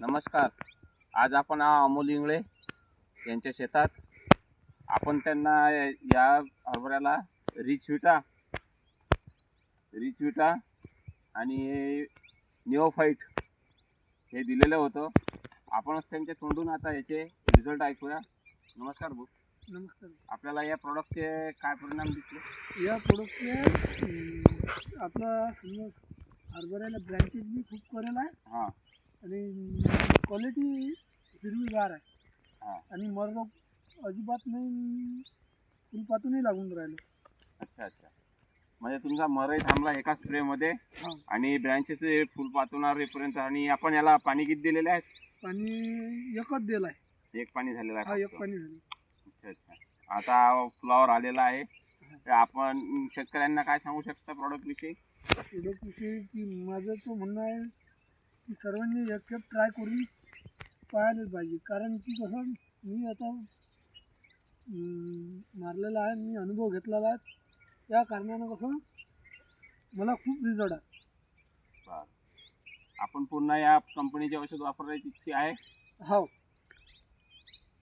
नमस्कार. आज आपण अमोल इंगळे यांच्या शेतात आपण त्यांना या हरभऱ्याला रिच विटा आणि निओफाईट हे दिलेलं होतं. आपणच त्यांच्या तोंडून आता याचे रिझल्ट ऐकूया. नमस्कार भाऊ. नमस्कार. आपल्याला या प्रोडक्टचे काय परिणाम दिसले? या प्रोडक्टचे आपला समजा हरभऱ्याला ब्रँचेस बी खूप करेल आहे. हां. आणि क्वालिटी हिरवीगार आहे. हां. आणि मररोग अजिबात नाही, फुलपातूनही लागून राहिलं. अच्छा अच्छा. म्हणजे तुमचा मरही थांबला एका स्प्रेमध्ये. हां. आणि ब्रँचेस फुलपातून येईपर्यंत. आणि आपण याला पाणी किती दिलेले आहेत? पाणी एकच दिलं आहे. एक पाणी झालेलं हा, आहे. एक पाणी झालं. अच्छा अच्छा. आता फ्लॉवर आलेला आहे. तर आपण शेतकऱ्यांना काय सांगू शकता प्रोडक्ट विषयी? प्रोडक्टविषयी की माझं तो म्हणणं आहे की सर्वांनी एक खेप ट्राय करून पाहायलाच पाहिजे. कारण की कसं मी आता मारलेला आहे, मी अनुभव घेतलेला आहे. त्या कारणानं कसं मला खूप रिझल्ट आहे. बरं. आपण पुन्हा या कंपनीचे औषध वापरायची इच्छा आहे? हो.